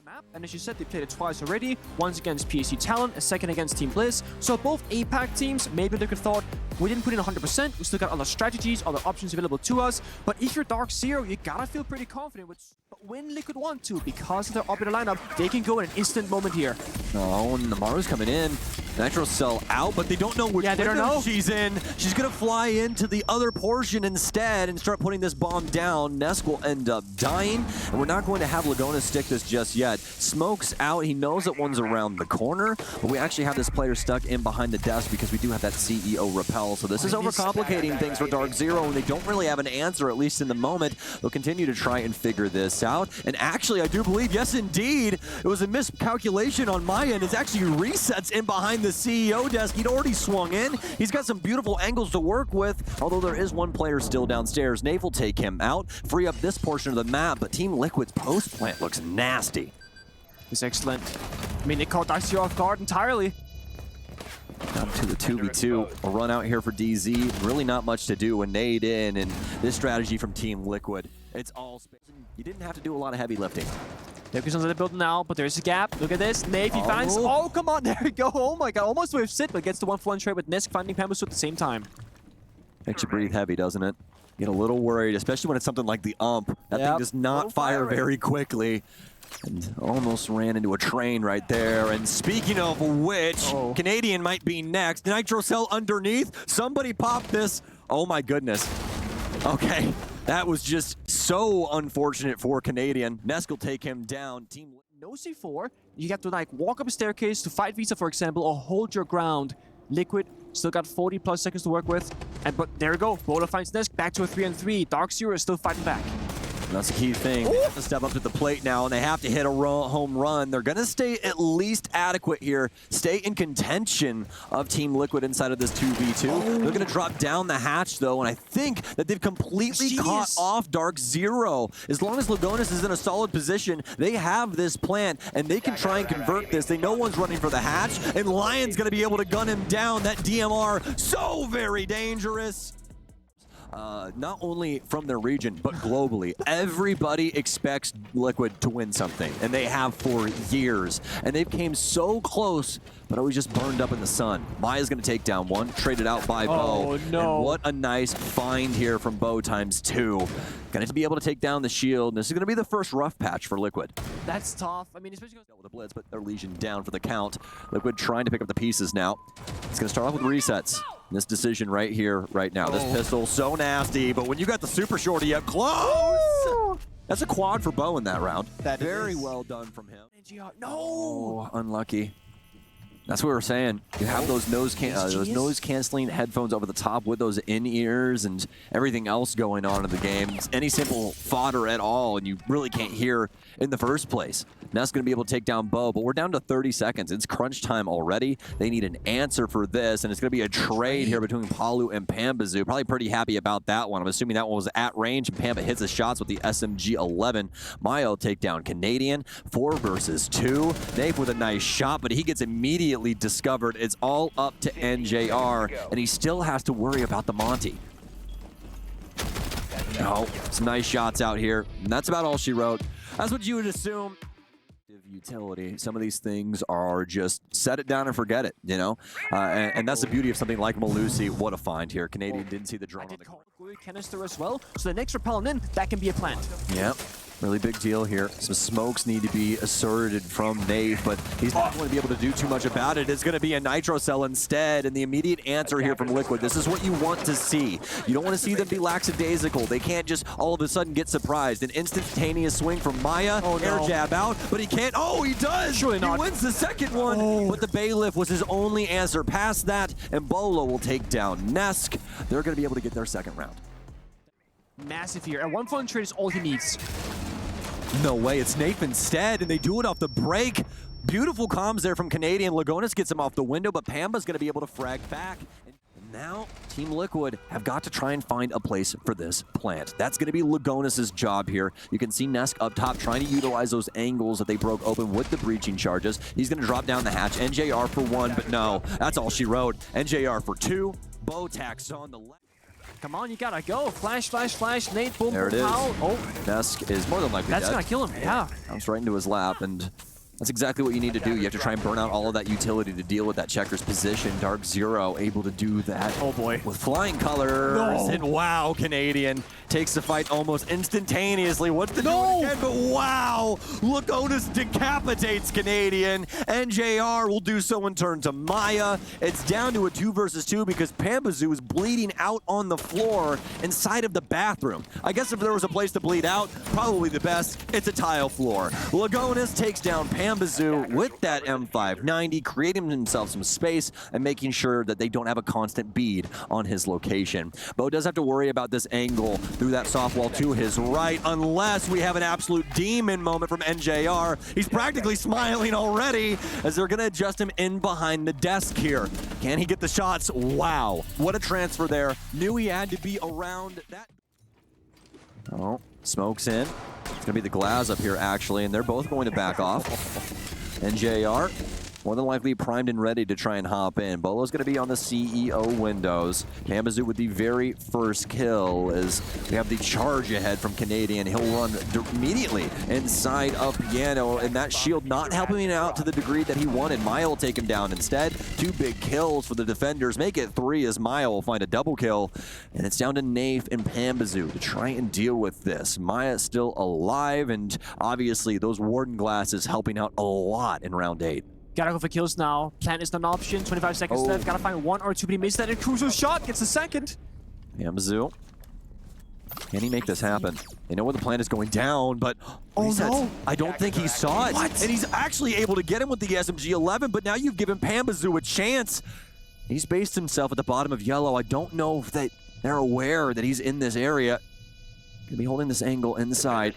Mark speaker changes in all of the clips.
Speaker 1: map, and as you said, they played it twice already. Once against PSG Talon, a second against Team Bliss. So both APAC teams, maybe they could thought, we didn't put in 100%, we still got other strategies, other options available to us. But if you're DarkZero, you gotta feel pretty confident with. But when Liquid want to, because they're up in the lineup, they can go in an instant moment here.
Speaker 2: Oh, and Namaru's coming in. Nitro Cell out, but they don't know which window she's in. She's gonna fly into the other portion instead and start putting this bomb down. Nesk will end up dying, and we're not going to have Lagona stick this just yet. Smoke's out. He knows that one's around the corner, but we actually have this player stuck in behind the desk because we do have that CEO repel. So this is overcomplicating things for DarkZero, and they don't really have an answer, at least in the moment. They'll continue to try and figure this out. And actually, I do believe, yes, indeed, it was a miscalculation on my end. It's actually resets in behind the CEO desk. He'd already swung in. He's got some beautiful angles to work with, although there is one player still downstairs. Nave will take him out, free up this portion of the map, but Team Liquid's post plant looks nasty.
Speaker 1: It's excellent. I mean, they caught DarkZero off guard entirely.
Speaker 2: Down to the 2v2. A run out here for DZ. Really not much to do. A nade in, and this strategy from Team Liquid. It's all space. You didn't have to do a lot of heavy lifting.
Speaker 1: Liquid's on the building now, but there's a gap. Look at this. Nave, he finds. Oh, come on. There we go. Oh my god. Almost with sit, but gets the 1-for-1 trade with Nisk finding Pambusu at the same time.
Speaker 2: Makes you breathe heavy, doesn't it? Get a little worried, especially when it's something like the ump. That thing does not fire very quickly. And almost ran into a train right there. And speaking of which, Canadian might be next. Nitro Cell underneath. Somebody popped this. Oh my goodness. Okay. That was just so unfortunate for Canadian. Nesk will take him down. Team
Speaker 1: no C4. You have to like walk up a staircase to fight Visa, for example, or hold your ground. Liquid still got 40+ seconds to work with. And but there we go. Bowler finds Nesk back to a 3-on-3. DarkZero is still fighting back.
Speaker 2: That's the key thing. They have to step up to the plate now, and they have to hit a home run. They're going to stay at least adequate here. Stay in contention of Team Liquid inside of this 2v2. They're going to drop down the hatch, though, and I think that they've completely caught off DarkZero. As long as Lagonis is in a solid position, they have this plant, and they can try and convert this. They know one's running for the hatch, and Lion's going to be able to gun him down. That DMR, so very dangerous. Not only from their region, but globally. Everybody expects Liquid to win something, and they have for years. And they've came so close, but always just burned up in the sun. Maya's going to take down one, traded out by Bo.
Speaker 1: Oh, no.
Speaker 2: And what a nice find here from Bo ×2. Going to be able to take down the shield, and this is going to be the first rough patch for Liquid.
Speaker 1: That's tough. I mean, especially
Speaker 2: with a blitz, but their Legion down for the count. Liquid trying to pick up the pieces now. It's going to start off with resets. This decision right here, right now. This pistol, so nasty, but when you got the super shorty up close, that's a quad for Bo in that round.
Speaker 1: That
Speaker 2: very well done from him.
Speaker 1: No!
Speaker 2: Unlucky. That's what we were saying. You have those noise canceling headphones over the top with those in-ears and everything else going on in the game. It's any simple fodder at all, and you really can't hear in the first place. Ness going to be able to take down Bo, but we're down to 30 seconds. It's crunch time already. They need an answer for this, and it's going to be a trade here between Palu and Pambusu. Probably pretty happy about that one. I'm assuming that one was at range, and Pamba hits the shots with the SMG-11. Maya will take down Canadian. 4 versus 2. Nave with a nice shot, but he gets immediately discovered. It's all up to NJR, and he still has to worry about the Monty. Oh, some nice shots out here, and that's about all she wrote. That's what you would assume. Utility. Some of these things are just set it down and forget it, you know? And that's the beauty of something like Malusi. What a find here. Canadian didn't see the drone on the corner.
Speaker 1: Canister as well, so the next repellent in, that can be a plant.
Speaker 2: Yep. Really big deal here. Some smokes need to be asserted from Nave, but he's not going to be able to do too much about it. It's going to be a Nitro Cell instead, and the immediate answer here from Liquid. This is what you want to see. You don't want to see them be lackadaisical. They can't just all of a sudden get surprised. An instantaneous swing from Maya, air jab out, but he can't. Oh, he does! Surely not. He wins the second one, but the bailiff was his only answer. Past that, and Bolo will take down Nesk. They're going to be able to get their second round.
Speaker 1: Massive here, and 1-for-1 trade is all he needs.
Speaker 2: No way, it's Nape instead, and they do it off the break. Beautiful comms there from Canadian. Lagonis gets him off the window, but Pamba's going to be able to frag back. And now, Team Liquid have got to try and find a place for this plant. That's going to be Lagonis' job here. You can see Nesk up top trying to utilize those angles that they broke open with the breaching charges. He's going to drop down the hatch. NJR for 1, but no, that's all she wrote. NJR for 2. Bo tax on the left.
Speaker 1: Come on, you gotta go. Flash, flash, flash. Nate, boom,
Speaker 2: There
Speaker 1: boom,
Speaker 2: it is.
Speaker 1: pow. Oh,
Speaker 2: Nesk is more than likely
Speaker 1: that's
Speaker 2: dead.
Speaker 1: gonna kill him. Yeah.
Speaker 2: Comes right into his lap, and that's exactly what you need to do. You have to try and burn out all of that utility to deal with that Checker's position. DarkZero able to do that.
Speaker 1: Oh boy.
Speaker 2: With flying colors.
Speaker 1: No.
Speaker 2: And wow, Canadian takes the fight almost instantaneously. What's the do again? But wow, Lugonis decapitates Canadian. NJR will do so in turn to Maya. It's down to a 2 versus 2 because Pambazoo is bleeding out on the floor inside of the bathroom. I guess if there was a place to bleed out, probably the best, it's a tile floor. Lugonis takes down Pambazoo with that M590, creating himself some space and making sure that they don't have a constant bead on his location. Bo does have to worry about this angle through that soft wall to his right, unless we have an absolute demon moment from NJR. He's practically smiling already as they're gonna adjust him in behind the desk here. Can he get the shots? Wow, what a transfer there. Knew he had to be around that. Oh, smoke's in. It's gonna be the Glaz up here actually, and they're both going to back off. NJR, more than likely primed and ready to try and hop in. Bolo's gonna be on the CEO windows. Pambazoo with the very first kill as we have the charge ahead from Canadian. He'll run immediately inside of Piano, and that shield not helping him out to the degree that he wanted. Maya will take him down instead. 2 big kills for the defenders. Make it 3 as Maya will find a double kill. And it's down to Nafe and Pambazoo to try and deal with this. Maya's still alive, and obviously those Warden glasses helping out a lot in round 8.
Speaker 1: Gotta go for kills now. Plant is not an option. 25 seconds left. Gotta find 1 or 2, but he missed that. And Crusoe's shot gets the second.
Speaker 2: Pambazoo. Can he make this happen? They know where the plan is going down, but
Speaker 1: no.
Speaker 2: I don't think he saw it.
Speaker 1: What?
Speaker 2: And he's actually able to get him with the SMG-11, but now you've given Pambazoo a chance. He's based himself at the bottom of yellow. I don't know if they're aware that he's in this area. Gonna be holding this angle inside.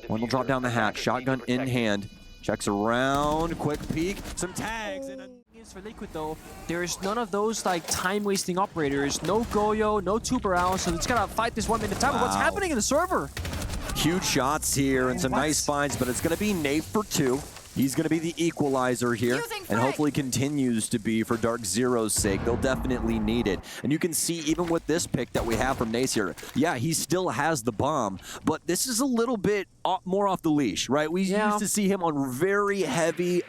Speaker 2: One will drop down the hatch, shotgun in hand. Checks around, quick peek, some tags. And
Speaker 1: for Liquid though, there is none of those like time-wasting operators. No Goyo, no Tuberao, so it's gotta fight this 1 minute time. Wow. What's happening in the server?
Speaker 2: Huge shots here and some nice finds, but it's gonna be Nate for 2. He's going to be the equalizer here, and hopefully continues to be for DarkZero's sake. They'll definitely need it. And you can see even with this pick that we have from Nace here, yeah, he still has the bomb, but this is a little bit more off the leash, right? We used to see him on very heavy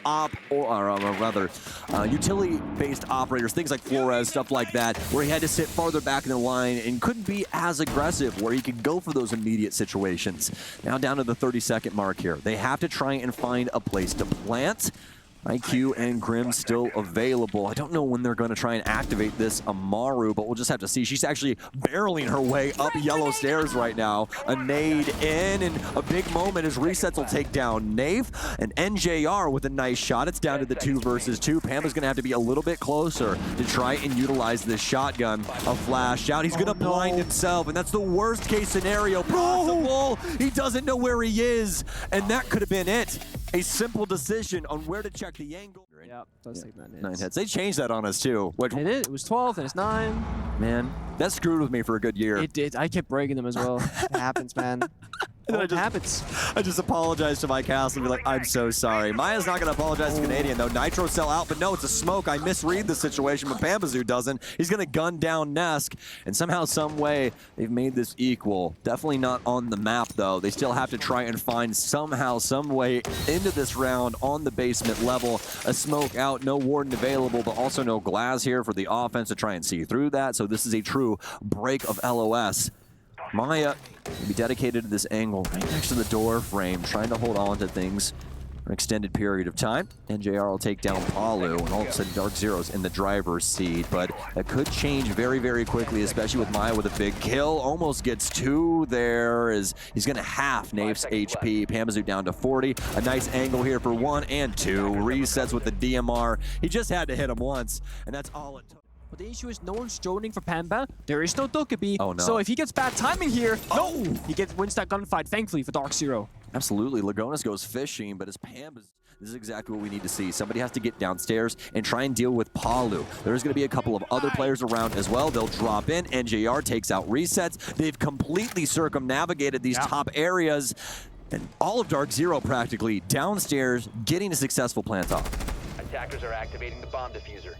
Speaker 2: utility-based operators, things like Flores, stuff like that, where he had to sit farther back in the line and couldn't be as aggressive, where he could go for those immediate situations. Now down to the 30-second mark here. They have to try and find a place to plant. IQ and Grim still available. I don't know when they're going to try and activate this Amaru, but we'll just have to see. She's actually barreling her way up yellow stairs right now. A nade in, and a big moment as resets will take down Nave, and NJR with a nice shot. It's down to the 2 versus 2. Pamba's going to have to be a little bit closer to try and utilize this shotgun. A flash out. He's going to blind himself, and that's the worst case scenario possible. He doesn't know where he is, and that could have been it. A simple decision on where to check the angle.
Speaker 1: Yep, does take
Speaker 2: 9 hits. They changed that on us too.
Speaker 1: It did. It was 12, then it's 9.
Speaker 2: Man, that screwed with me for a good year.
Speaker 1: It did. I kept breaking them as well. It happens, man. It happens.
Speaker 2: I just apologized to my cast and be like, I'm so sorry. Maya's not going to apologize to Canadian, though. Nitro sell out, but no, it's a smoke. I misread the situation, but Pambazoo doesn't. He's going to gun down Nesk, and somehow, some way, they've made this equal. Definitely not on the map, though. They still have to try and find somehow, some way into this round on the basement level. A smoke out, no Warden available, but also no Glaz here for the offense to try and see through that. So this is a true break of LOS. Maya will be dedicated to this angle right next to the door frame, trying to hold on to things for an extended period of time. NJR will take down Palu, and all of a sudden DarkZero's in the driver's seat, but that could change very, very quickly, especially with Maya with a big kill. Almost gets 2 there as he's going to half Nafe's HP. Pambazoo down to 40. A nice angle here for 1 and 2. Resets with the DMR. He just had to hit him once, and that's all it took.
Speaker 1: But the issue is no one's droning for Pamba. There is no Dokkaebi.
Speaker 2: Oh, no.
Speaker 1: So if he gets bad timing here, he wins that gunfight, thankfully, for DarkZero.
Speaker 2: Absolutely. Lugonis goes fishing, but as Pamba's, this is exactly what we need to see. Somebody has to get downstairs and try and deal with Palu. There's going to be a couple of other players around as well. They'll drop in. NJR takes out resets. They've completely circumnavigated these top areas. And all of DarkZero practically downstairs getting a successful plant off.
Speaker 3: Attackers are activating the bomb diffuser.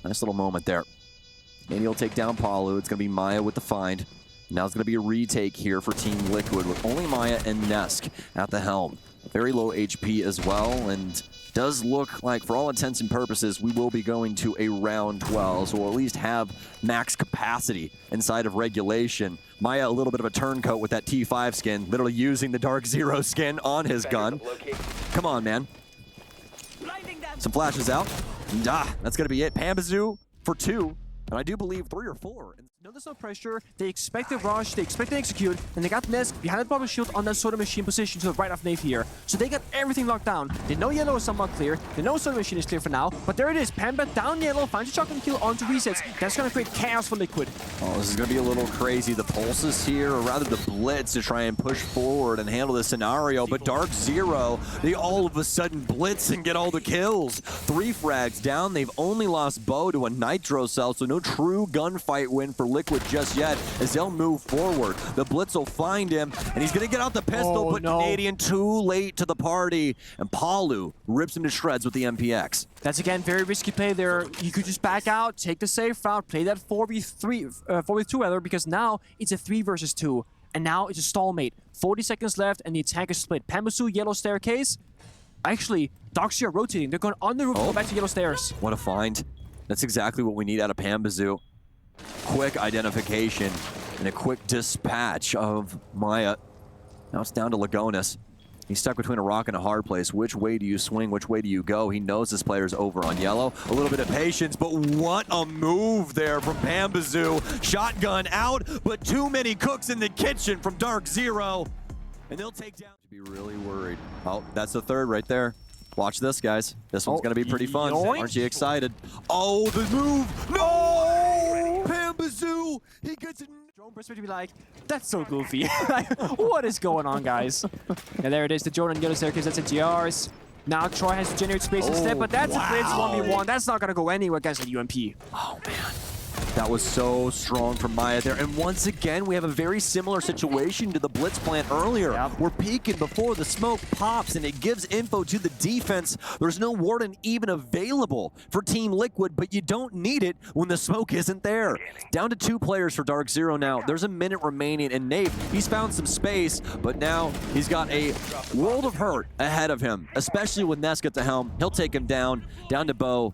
Speaker 2: Nice little moment there. And he'll take down Palu. It's going to be Maya with the find. Now it's going to be a retake here for Team Liquid with only Maya and Nesk at the helm. Very low HP as well, and does look like, for all intents and purposes, we will be going to a round 12, so we'll at least have max capacity inside of regulation. Maya, a little bit of a turncoat with that T5 skin, literally using the DarkZero skin on his gun. Come on, man. Some flashes out. And, that's going to be it. Pambazoo for 2, and I do believe 3 or 4.
Speaker 1: No, there's no pressure. They expect the rush, they expect to execute, and they got Nesk behind the bubble shield on that soda machine position to the right of Nave here. So they got everything locked down. They know yellow is somewhat clear. They know soda machine is clear for now. But there it is. Pamba down yellow, finds a shotgun kill onto resets. That's going to create chaos for Liquid.
Speaker 2: Oh, this is going to be a little crazy. The pulses here, or rather the blitz to try and push forward and handle this scenario. But DarkZero, they all of a sudden blitz and get all the kills. 3 frags down. They've only lost Bo to a nitro cell, so no true gunfight win for Liquid just yet. As they'll move forward, the blitz will find him, and he's gonna get out the pistol, but Canadian too late to the party, and Palu rips him to shreds with the MPX.
Speaker 1: That's again very risky play there. You could just back out, take the safe route, play that 4v2 rather, because now it's a 3 versus 2, and now it's a stalemate. 40 seconds left, and the attack is split. Pambazoo, yellow staircase. Actually, DarkZero are rotating. They're going on the roof, go back to yellow stairs.
Speaker 2: What a find! That's exactly what we need out of Pambazoo. Quick identification and a quick dispatch of Maya. Now it's down to Lagonis. He's stuck between a rock and a hard place. Which way do you swing? Which way do you go? He knows this player's over on yellow. A little bit of patience, but what a move there from Pambazoo. Shotgun out, but too many cooks in the kitchen from DarkZero. And they'll take down. Be really worried. Oh, that's the 3rd right there. Watch this, guys. This one's going to be pretty fun. Aren't you excited? Oh, the move! No! Pambazoo! He gets it.
Speaker 1: Drone perspective be like, that's so goofy. What is going on, guys? And there it is, the drone on yellow staircase. That's a GRs. Now Troy has to generate space instead, but that's a blitz 1v1. That's not going to go anywhere against a UMP.
Speaker 2: Oh, man. That was so strong from Maya there. And once again, we have a very similar situation to the blitz plant earlier.
Speaker 1: Yep.
Speaker 2: We're peeking before the smoke pops, and it gives info to the defense. There's no warden even available for Team Liquid, but you don't need it when the smoke isn't there. Down to 2 players for DarkZero now. There's a minute remaining, and Nate, he's found some space, but now he's got a world of hurt ahead of him, especially with Nesk at the helm. He'll take him down to Bo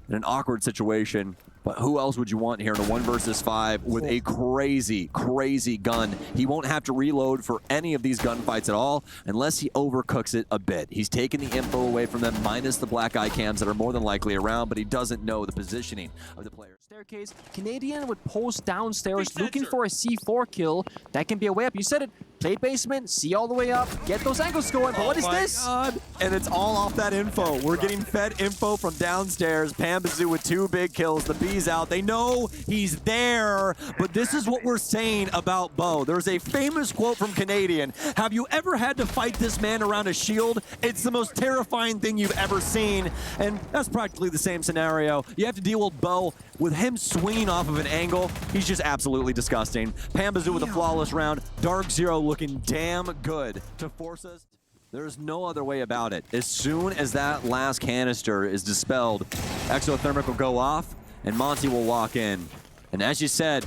Speaker 2: in an awkward situation. But who else would you want here in a 1 versus 5 with a crazy, crazy gun? He won't have to reload for any of these gunfights at all unless he overcooks it a bit. He's taken the info away from them, minus the black eye cams that are more than likely around, but he doesn't know the positioning of the player.
Speaker 1: Staircase, Canadian would post downstairs looking for a C4 kill. That can be a way up. You said it. Play basement, see all the way up, get those angles going. But what is this?
Speaker 2: God. And it's all off that info. We're getting fed info from downstairs. Pambazoo with 2 big kills. The B's out. They know he's there, but this is what we're saying about Bo. There's a famous quote from Canadian. Have you ever had to fight this man around a shield? It's the most terrifying thing you've ever seen. And that's practically the same scenario. You have to deal with Bo. With him swinging off of an angle, he's just absolutely disgusting. Pambazoo with a flawless round. DarkZero looking damn good to force us. There's no other way about it. As soon as that last canister is dispelled, Exothermic will go off, and Monty will walk in. And as you said,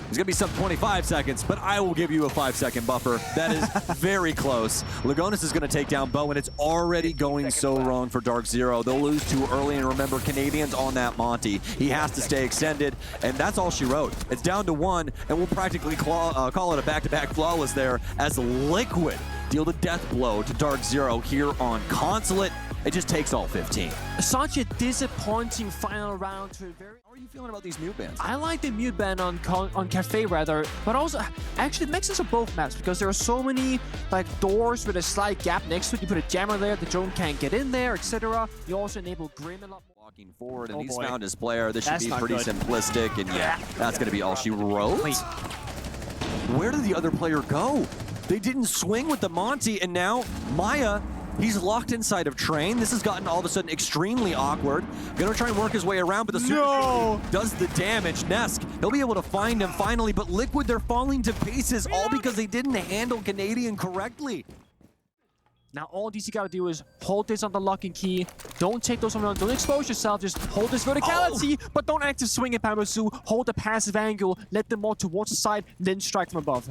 Speaker 2: it's going to be some 25 seconds, but I will give you a 5-second buffer. That is very close. Lagonis is going to take down Bo, and it's already going so wrong for DarkZero. They'll lose too early, and remember, Canadians on that Monty. He has to stay extended, and that's all she wrote. It's down to 1, and we'll practically call it a back-to-back flawless there as Liquid deal the death blow to DarkZero here on Consulate. It just takes all 15.
Speaker 1: Such a disappointing final round to a very...
Speaker 2: How are you feeling about these mute bans?
Speaker 1: I like the mute ban on Cafe rather, but also actually it makes sense of both maps because there are so many like doors with a slight gap next to it. You put a jammer there, the drone can't get in there, etc. You also enable Grim a lot more.
Speaker 2: Walking forward, and he's found his player. This should be pretty
Speaker 1: good.
Speaker 2: simplistic, and yeah, that's going to be all she wrote.
Speaker 1: Wait.
Speaker 2: Where did the other player go? They didn't swing with the Monty, and now Maya, he's locked inside of Train. This has gotten all of a sudden extremely awkward. Gonna try and work his way around, but the super does the damage. Nesk, he'll be able to find him finally, but Liquid, they're falling to pieces all because they didn't handle Canadian correctly.
Speaker 1: Now all DC gotta do is hold this on the lock and key. Don't take those around. Don't expose yourself. Just hold this verticality, but don't active swing at Pamazu. Hold the passive angle. Let them walk towards the side, then strike from above.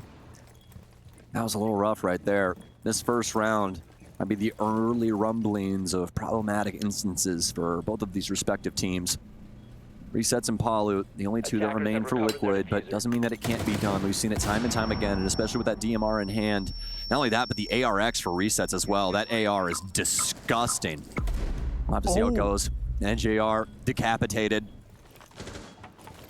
Speaker 2: That was a little rough right there. This first round might be the early rumblings of problematic instances for both of these respective teams. Resets and Palu, the only two that remain for Liquid, but doesn't mean that it can't be done. We've seen it time and time again, and especially with that DMR in hand. Not only that, but the ARX for resets as well. That AR is disgusting. We'll have to see how it goes. NJR decapitated.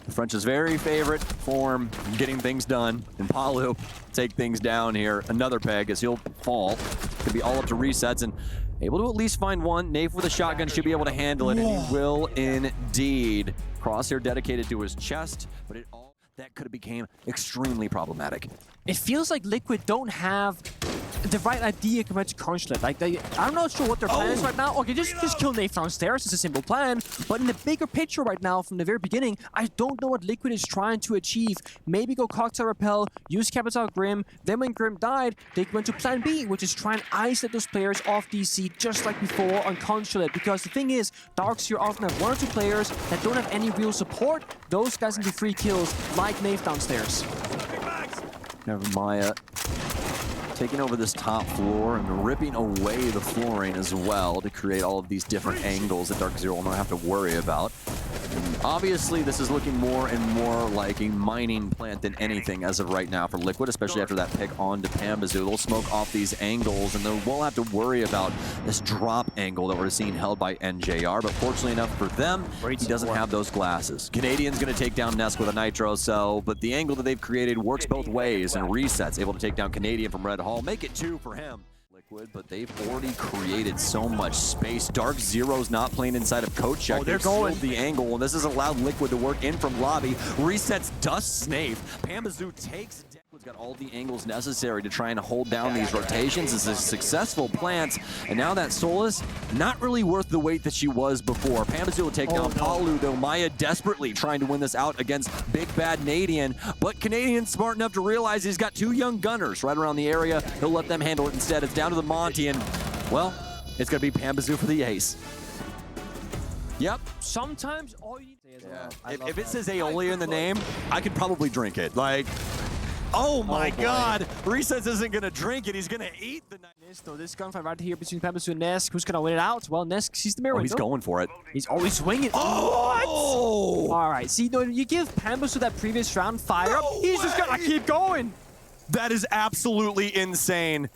Speaker 2: The French's very favorite form of getting things done. And Palu take things down here. Another peg as he'll fall. Could be all up to resets and able to at least find one. Nafe with a shotgun should be able to handle it, and he will indeed. Crosshair dedicated to his chest, but that could have became extremely problematic.
Speaker 1: It feels like Liquid don't have the right idea compared to Consulate. Like I'm not sure what their plan is right now. Okay, just kill Nafe downstairs. It's a simple plan. But in the bigger picture right now, from the very beginning, I don't know what Liquid is trying to achieve. Maybe go Cocktail Repel, use Capital Grim. Then when Grim died, they went to plan B, which is try and isolate those players off DC just like before on Consulate. Because the thing is, DarkZero often have one or two players that don't have any real support. Those guys can do free kills like Nafe downstairs.
Speaker 2: Maya taking over this top floor and ripping away the flooring as well to create all of these different angles that DarkZero will not have to worry about. And obviously, this is looking more and more like a mining plant than anything as of right now for Liquid, especially after that pick onto Pambazu. They'll smoke off these angles, and they won't have to worry about this drop angle that we're seeing held by NJR. But fortunately enough for them, he doesn't have those glasses. Canadian's going to take down Nesk with a Nitro Cell, but the angle that they've created works both ways, and Resets able to take down Canadian from Red Hall. Make it 2 for him. But they've already created so much space. DarkZero's not playing inside of Coach Check.
Speaker 1: They're going
Speaker 2: the angle, and this has allowed Liquid to work in from lobby. Resets Dust Snape. Pambazu takes. Liquid's got all the angles necessary to try and hold down these rotations. It's a successful plant, and now that Solus not really worth the weight that she was before. Pambazu will take down Palu, though. Maya desperately trying to win this out against Big Bad Canadian, but Canadian's smart enough to realize he's got 2 young gunners right around the area. He'll let them handle it instead. It's down to the Monty, and, well, it's going to be Pambazu for the ace. Yep.
Speaker 1: Sometimes all you need to say is
Speaker 2: if it says Aeolia in the name, I could probably drink it. Like, oh my God. Resets isn't going to drink it. He's going to eat the night.
Speaker 1: So this gunfight right here between Pambazu and Nesk. Who's going to win it out? Well, Nesk sees the mirror.
Speaker 2: Oh, he's going for it.
Speaker 1: He's always swinging.
Speaker 2: Oh!
Speaker 1: What? All right. See, no, you give Pambazu that previous round fire up, he's just going to keep going.
Speaker 2: That is absolutely insane.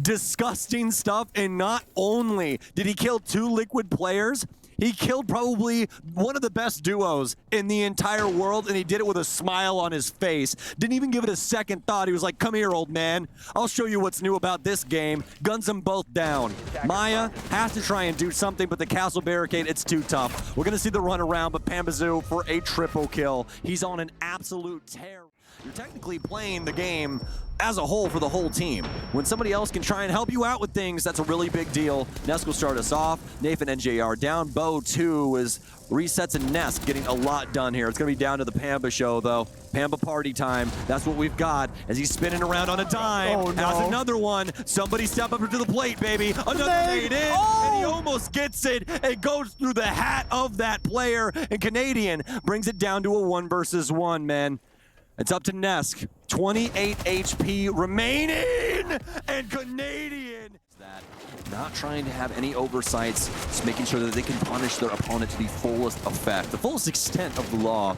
Speaker 2: Disgusting stuff. And not only did he kill 2 Liquid players, he killed probably one of the best duos in the entire world, and he did it with a smile on his face. Didn't even give it a second thought. He was like, come here, old man. I'll show you what's new about this game. Guns them both down. Maya has to try and do something, but the castle barricade, it's too tough. We're going to see the run around, but Pambazu for a triple kill. He's on an absolute tear. You're technically playing the game as a whole for the whole team. When somebody else can try and help you out with things, that's a really big deal. Nesk will start us off. Nathan and NJR down. Bo 2 is Resets and Nesk getting a lot done here. It's going to be down to the Pamba show, though. Pamba party time. That's what we've got as he's spinning around on a dime. Has another one. Somebody step up to the plate, baby. Another nade in, and he almost gets it. It goes through the hat of that player, and Canadian brings it down to a 1 versus 1, man. It's up to Nesk. 28 HP remaining, and Canadian. Not trying to have any oversights, just making sure that they can punish their opponent to the fullest effect, the fullest extent of the law.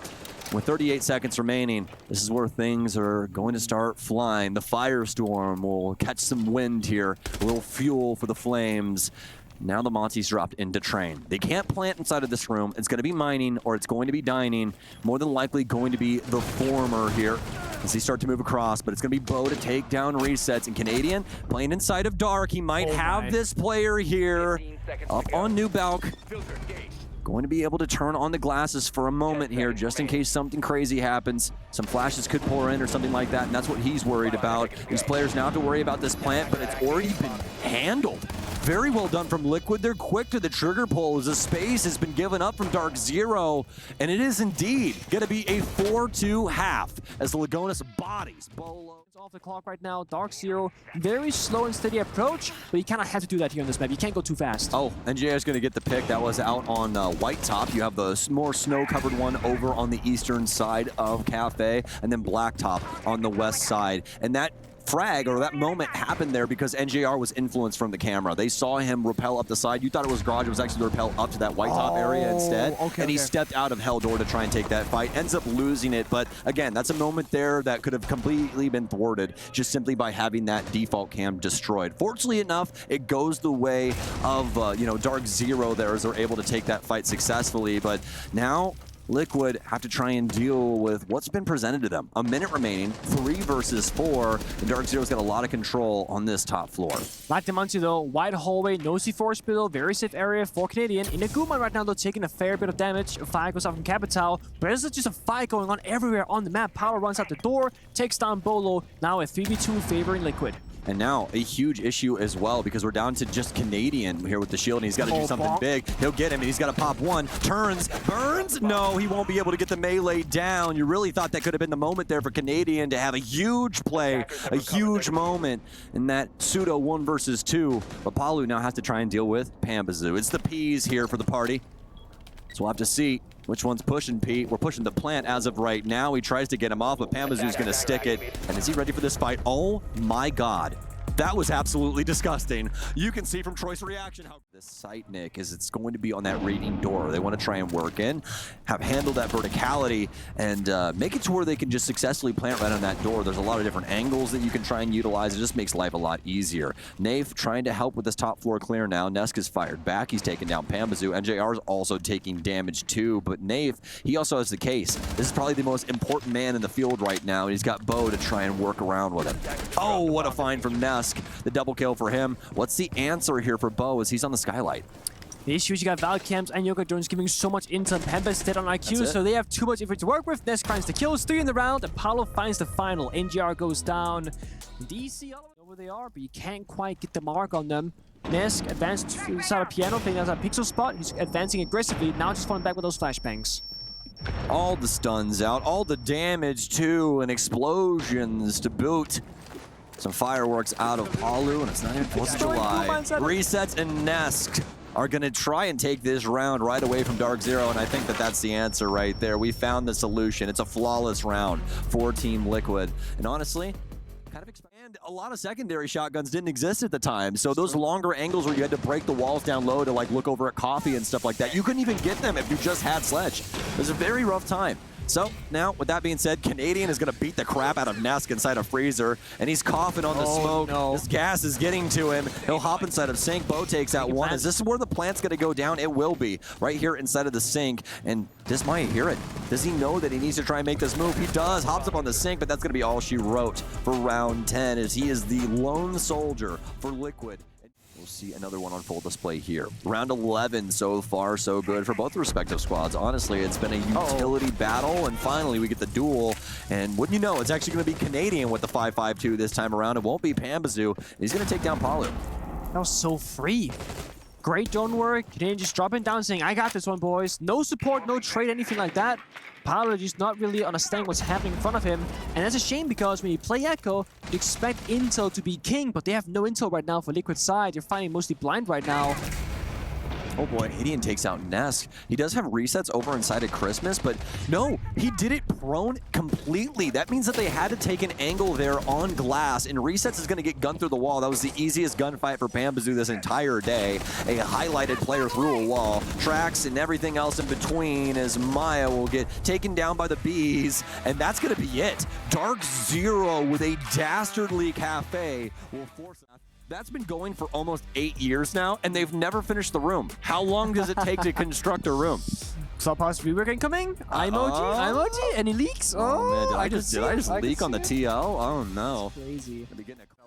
Speaker 2: With 38 seconds remaining, this is where things are going to start flying. The Firestorm will catch some wind here, a little fuel for the flames. Now the Monty's dropped into train. They can't plant inside of this room. It's going to be mining or it's going to be dining. More than likely going to be the former here as they start to move across, but it's going to be Bo to take down Resets. And Canadian playing inside of Dark. He might have this player here up on New Balk. Going to be able to turn on the glasses for a moment here just in case something crazy happens. Some flashes could pour in or something like that, and that's what he's worried about. These players now have to worry about this plant, but it's already been handled. Very well done from Liquid. They're quick to the trigger pull as the space has been given up from DarkZero, and it is indeed going to be a 4-2 half as the Lagonis bodies Bolo.
Speaker 1: Off the clock right now. DarkZero, very slow and steady approach, but you kind of have to do that here on this map. You can't go too fast.
Speaker 2: Oh, NJR is going to get the pick. That was out on White Top. You have the more snow-covered one over on the eastern side of Cafe, and then Black Top on the west side. And that frag, or that moment, happened there because NJR was influenced from the camera. They saw him rappel up the side. You thought it was Garage. It was actually the rappel up to that White Top area instead. And he stepped out of Hell Door to try and take that fight. Ends up losing it. But again, that's a moment there that could have completely been thwarted just simply by having that default cam destroyed. Fortunately enough, it goes the way of DarkZero there as they're able to take that fight successfully. But now Liquid have to try and deal with what's been presented to them. A minute remaining, 3 versus 4, and DarkZero's got a lot of control on this top floor.
Speaker 1: Like Demonti though, wide hallway, no C4 below, very safe area for Canadian. In a Guma right now though, taking a fair bit of damage. A fire goes out from Capital, but there's just a fight going on everywhere on the map. Power runs out the door, takes down Bolo, now a 3v2 favoring Liquid.
Speaker 2: And now a huge issue as well because we're down to just Canadian here with the shield, and he's got to do something big. He'll get him, and he's got to pop one. Turns, burns. No, he won't be able to get the melee down. You really thought that could have been the moment there for Canadian to have a huge play, a huge moment in that pseudo 1 versus 2. But Palu now has to try and deal with Pambazoo. It's the P's here for the party. So we'll have to see which one's pushing Pete. We're pushing the plant as of right now. He tries to get him off, but Pambazoo's going to stick it. And is he ready for this fight? Oh my God. That was absolutely disgusting. You can see from Troy's reaction how this site, Nick, is it's going to be on that raiding door. They want to try and work in, have handled that verticality, and make it to where they can just successfully plant right on that door. There's a lot of different angles that you can try and utilize. It just makes life a lot easier. Nafe trying to help with this top floor clear now. Nesk is fired back. He's taking down Pambazoo. NJR is also taking damage too, but Nafe, he also has the case. This is probably the most important man in the field right now, and he's got Bo to try and work around with him. Oh, what a find from Nesk. The double kill for him. What's the answer here for Bo as he's on the skylight?
Speaker 1: The issue is you got Valcams and Yoga Jones giving so much intel. Pemba's dead on IQ, so they have too much info to work with. Nesk finds the kills, 3 in the round. Apollo finds the final. NGR goes down. DC, all know where they are, but you can't quite get the mark on them. Nesk advanced to the side of Piano, playing out a pixel spot. He's advancing aggressively, now just falling back with those flashbangs.
Speaker 2: All the stuns out, all the damage too, and explosions to boot. Some fireworks out of Palu, and it's not even 4th of July. Resets and Nesk are going to try and take this round right away from DarkZero, and I think that that's the answer right there. We found the solution. It's a flawless round for Team Liquid. And honestly, kind of expand. A lot of secondary shotguns didn't exist at the time, so those longer angles where you had to break the walls down low to like look over at coffee and stuff like that, you couldn't even get them if you just had Sledge. It was a very rough time. So now, with that being said, Canadian is going to beat the crap out of Nesk inside a freezer, and he's coughing on the smoke. No. This gas is getting to him. He'll hop inside of sink. Bo takes out one. Is this where the plant's going to go down? It will be, right here inside of the sink, and this might hear it. Does he know that he needs to try and make this move? He does. Hops up on the sink, but that's going to be all she wrote for round 10, as he is the lone soldier for Liquid. We'll see another one on full display here. Round 11 so far, so good for both respective squads. Honestly, it's been a utility battle, and finally we get the duel. And wouldn't you know, it's actually going to be Canadian with the 5-5-2 this time around. It won't be Pambazoo. He's going to take down Palu.
Speaker 1: That was so free. Great drone work. Canadian just dropping down saying, I got this one, boys. No support, no trade, anything like that. Palu just not really understanding what's happening in front of him. And that's a shame because when you play Echo, you expect Intel to be king, but they have no Intel right now for Liquid side. You're finding mostly blind right now.
Speaker 2: Oh boy, Canadian takes out Nesk. He does have resets over inside of Christmas, but no, he did it prone completely. That means that they had to take an angle there on glass, and resets is going to get gunned through the wall. That was the easiest gunfight for Pambazoo this entire day. A highlighted player through a wall. Tracks and everything else in between as Maya will get taken down by the bees, and that's going to be it. DarkZero with a dastardly cafe will force... That's been going for almost 8 years now, and they've never finished the room. How long does it take to construct a room?
Speaker 1: Clubhouse rework incoming? Emoji? Any leaks?
Speaker 2: Oh man, did I just leak on the TL? Oh no.
Speaker 1: Crazy.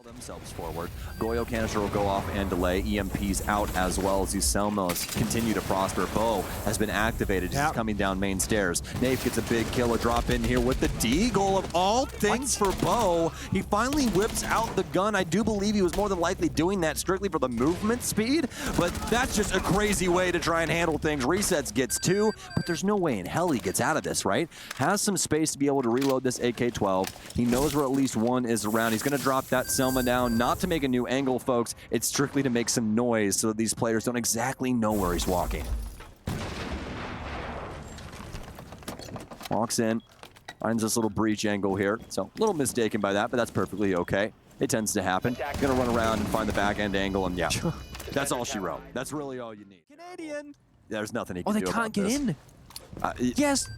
Speaker 2: themselves forward. Goyo canister will go off and delay. EMP's out as well as these Selmos continue to prosper. Bo has been activated, just coming down main stairs. Nave gets a big kill, a drop in here with the deagle of all things for Bo. He finally whips out the gun. I do believe he was more than likely doing that strictly for the movement speed, but that's just a crazy way to try and handle things. Resets gets 2, but there's no way in hell he gets out of this, right? Has some space to be able to reload this AK-12. He knows where at least one is around. He's gonna drop that Selma down, not to make a new angle, folks. It's strictly to make some noise so that these players don't exactly know where he's walking. Walks in, finds this little breach angle here. So a little mistaken by that, but that's perfectly okay. It tends to happen. Gonna run around and find the back end angle, and yeah, that's all she wrote. That's really all you need.
Speaker 1: Canadian.
Speaker 2: There's nothing he can do about this.
Speaker 1: Oh, they can't get in. Yes.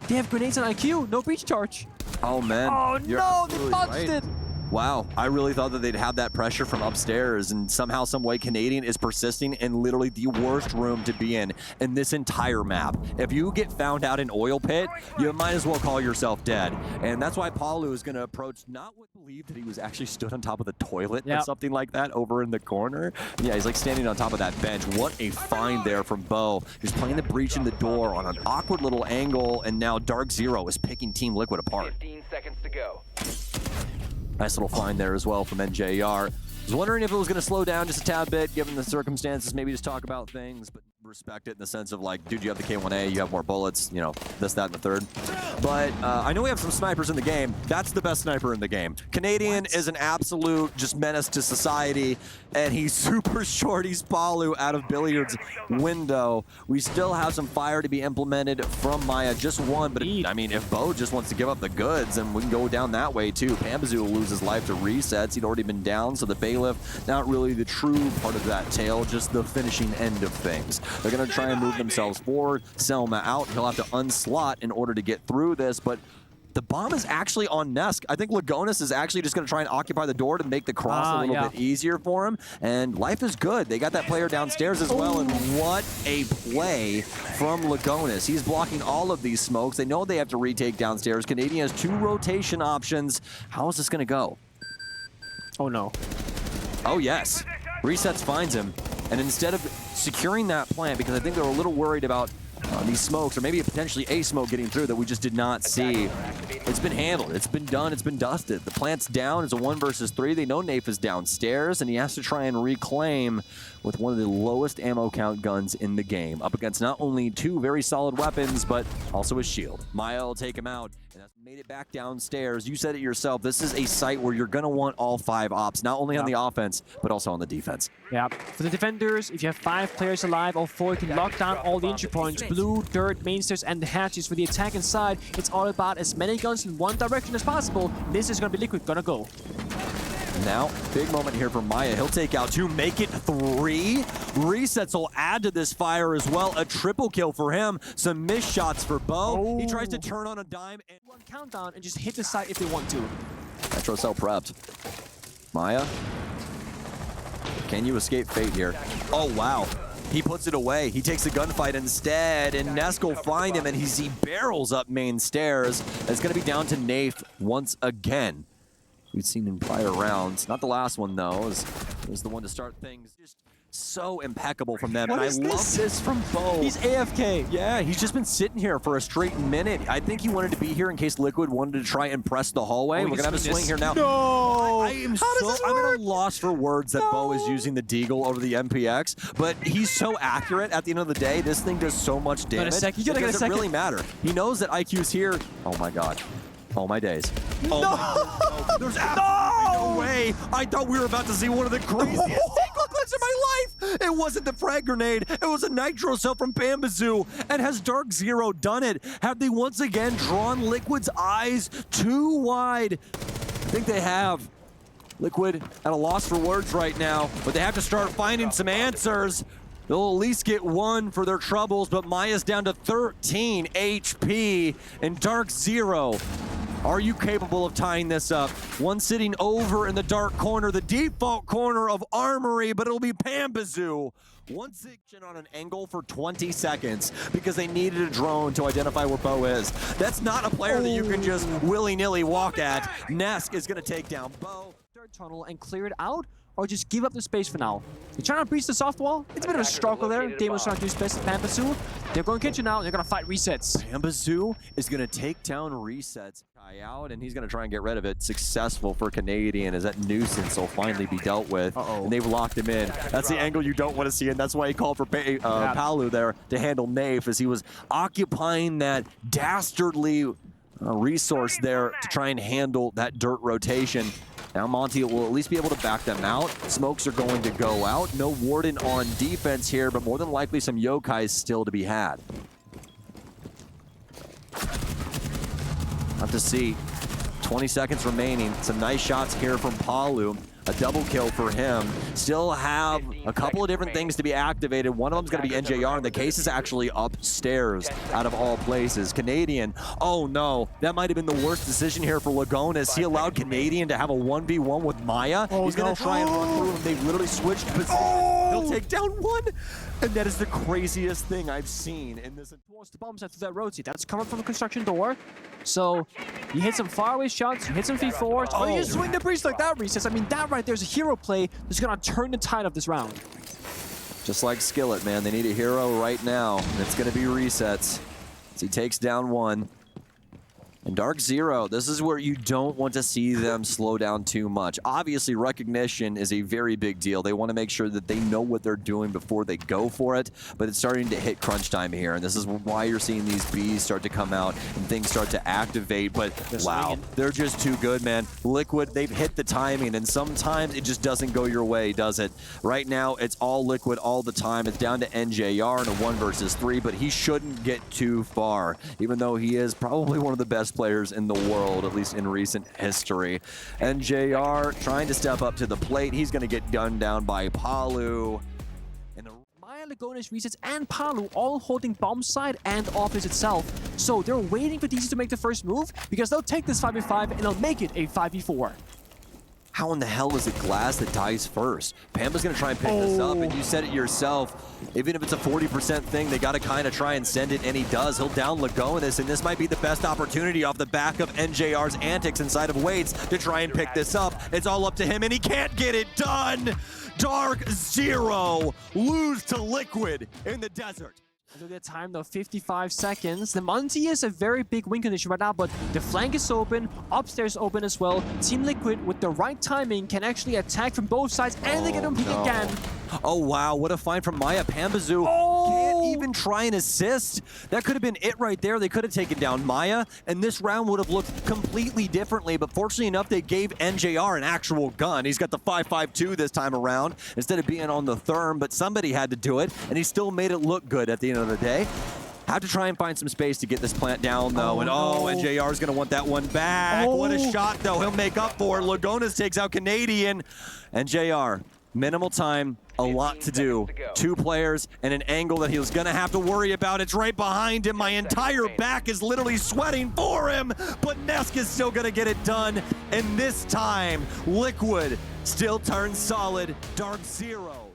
Speaker 1: They have grenades on IQ. No breach charge.
Speaker 2: Oh, man.
Speaker 1: Oh, no. They botched it.
Speaker 2: Wow, I really thought that they'd have that pressure from upstairs, and somehow, some way, Canadian is persisting in literally the worst room to be in this entire map. If you get found out in Oil Pit, you might as well call yourself dead. And that's why Palu is going to approach, not what believed that he was actually stood on top of the toilet or something like that over in the corner. Yeah, he's like standing on top of that bench. What a find there from Bo. He's playing the breach in the door on an awkward little angle, and now DarkZero is picking Team Liquid apart.
Speaker 3: 15 seconds to go.
Speaker 2: Nice little find there as well from NJR. Was wondering if it was going to slow down just a tad bit, given the circumstances, maybe just talk about things, but respect it in the sense of like, dude, you have the K1A, you have more bullets, you know, this, that, and the third. But I know we have some snipers in the game. That's the best sniper in the game. Canadian is an absolute just menace to society, and he's super short. He's Palu out of Billiard's window. We still have some fire to be implemented from Maya, just one, but I mean, if Bo just wants to give up the goods, then we can go down that way too. Pambazoo will lose his life to resets. He'd already been down, so the Bailiff, not really the true part of that tale, just the finishing end of things. They're going to try and move themselves forward. Selma out. He'll have to unslot in order to get through this, but the bomb is actually on Nesk. I think Lagonis is actually just going to try and occupy the door to make the cross a little bit easier for him, and life is good. They got that player downstairs as well, and what a play from Lagonis. He's blocking all of these smokes. They know they have to retake downstairs. Canadian has 2 rotation options. How is this going to go?
Speaker 1: Oh, no.
Speaker 2: Oh, yes. Resets finds him. And instead of securing that plant, because I think they were a little worried about these smokes, or maybe potentially a smoke getting through that we just did not see. It's been handled. It's been done. It's been dusted. The plant's down. It's a 1 versus 3. They know Nafe is downstairs, and he has to try and reclaim with one of the lowest ammo count guns in the game, up against not only 2 very solid weapons, but also his shield. Maya will take him out, and that's made it back downstairs. You said it yourself. This is a site where you're going to want all 5 ops, not only on the offense, but also on the defense.
Speaker 1: Yeah. For the defenders, if you have 5 players alive, all 4 can lock down all the entry points. Blue, dirt, main stairs, and the hatches. For the attack inside, it's all about as many guns in one direction as possible. This is going to be Liquid gonna go.
Speaker 2: Now, big moment here for Maya. He'll take out 2, make it 3. Resets will add to this fire as well. A triple kill for him. Some missed shots for Bo. He tries to turn on a dime. And
Speaker 1: 1 countdown and just hit the site if they want to.
Speaker 2: Metro Cell prepped. Maya, can you escape fate here? Oh, wow. He puts it away. He takes the gunfight instead, and Nesk will find him, and he barrels up main stairs. It's going to be down to Nafe once again. We've seen in prior rounds. Not the last one, though. It was the one to start things. Just so impeccable from them.
Speaker 1: What
Speaker 2: and
Speaker 1: is
Speaker 2: I love this from Bo.
Speaker 1: He's AFK.
Speaker 2: Yeah, he's just been sitting here for a straight minute. I think he wanted to be here in case Liquid wanted to try and press the hallway. We're going to have a swing here now.
Speaker 1: No!
Speaker 2: I'm at a loss for words that Bo is using the Deagle over the MPX, but he's so accurate at the end of the day. This thing does so much damage.
Speaker 1: You gotta get a second.
Speaker 2: Really matter. He knows that IQ's here. Oh my god. Oh my days. Oh
Speaker 1: no!
Speaker 2: My, there's absolutely no way. I thought we were about to see one of the craziest Deagle clips in my life. It wasn't the frag grenade. It was a nitro cell from Pambazoo. And has DarkZero done it? Have they once again drawn Liquid's eyes too wide? I think they have. Liquid at a loss for words right now, but they have to start finding some answers. They'll at least get 1 for their troubles, but Maya's down to 13 HP, and DarkZero, are you capable of tying this up? One sitting over in the dark corner, the default corner of Armory, but it'll be Pambazoo. One section on an angle for 20 seconds because they needed a drone to identify where Bo is. That's not a player that you can just willy-nilly walk at. Nesk is going to take down Bo.
Speaker 1: third tunnel and clear it out, or just give up the space for now. You're trying to breach the soft wall. It's a bit of a struggle there. Damon's trying to do his best at Pampazoo. They're going kitchen now. They're going to fight resets.
Speaker 2: Pampazoo is going to take down resets out, and he's going to try and get rid of it. Successful for Canadian as that nuisance will finally be dealt with. And they've locked him in. That's the angle you don't want to see, and that's why he called for Palu there to handle Nafe, as he was occupying that dastardly resource there to try and handle that dirt rotation. Now Monty will at least be able to back them out. Smokes are going to go out. No Warden on defense here, but more than likely some Yokais still to be had. Have to see. 20 seconds remaining. Some nice shots here from Palu. A double kill for him. Still have a couple of different things to be activated. One of them's going to be NJR, and the case is actually upstairs out of all places. Canadian, oh no, that might have been the worst decision here for Lagonas. He allowed Canadian to have a 1v1 with Maya. He's going to try and run through him. They've literally switched positions. He'll take down one, and that is the craziest thing I've seen in this.
Speaker 1: Towards the bomb set through that rotate. That's coming from the construction door. So you hit some faraway shots, you hit some V4s, or you swing the breach like that, resets. I mean, that right there's a hero play that's going to turn the tide of this round.
Speaker 2: Just like Skillet, man. They need a hero right now, and it's going to be resets. As he takes down one. And DarkZero, this is where you don't want to see them slow down too much. Obviously, recognition is a very big deal. They want to make sure that they know what they're doing before they go for it, but it's starting to hit crunch time here, and this is why you're seeing these Bs start to come out and things start to activate, but wow, they're just too good, man. Liquid, they've hit the timing, and sometimes it just doesn't go your way, does it? Right now, it's all Liquid all the time. It's down to NJR in a 1 versus 3, but he shouldn't get too far, even though he is probably one of the best players in the world, at least in recent history. NJR trying to step up to the plate. He's going to get gunned down by Palu. And
Speaker 1: Maya, Lagonas, resets, and Palu all holding bomb side and office itself. So they're waiting for DC to make the first move, because they'll take this 5v5 and they'll make it a 5v4.
Speaker 2: How in the hell is it Glass that dies first? Pampa's going to try and pick this up, and you said it yourself. Even if it's a 40% thing, they got to kind of try and send it, and he does. He'll down Lagonas, and this might be the best opportunity off the back of NJR's antics inside of Waits to try and pick this up. It's all up to him, and he can't get it done! DarkZero lose to Liquid in the desert.
Speaker 1: Look at the time though, 55 seconds. The Monty is a very big win condition right now, but the flank is open, upstairs open as well. Team Liquid, with the right timing, can actually attack from both sides, and they get him peek again.
Speaker 2: Oh wow, what a find from Maya. Pampazoo can't even try and assist. That could have been it right there. They could have taken down Maya, and this round would have looked completely differently, but fortunately enough, they gave NJR an actual gun. He's got the 5.52 this time around, instead of being on the therm, but somebody had to do it, and he still made it look good at the end of the day. Have to try and find some space to get this plant down, though. NJR is going to want that one back. What a shot, though. He'll make up for it. Lagonas takes out Canadian. NJR, minimal time, a lot to do. 2 players and an angle that he was going to have to worry about. It's right behind him. My entire back is literally sweating for him, but Nesk is still going to get it done. And this time, Liquid still turns solid. DarkZero.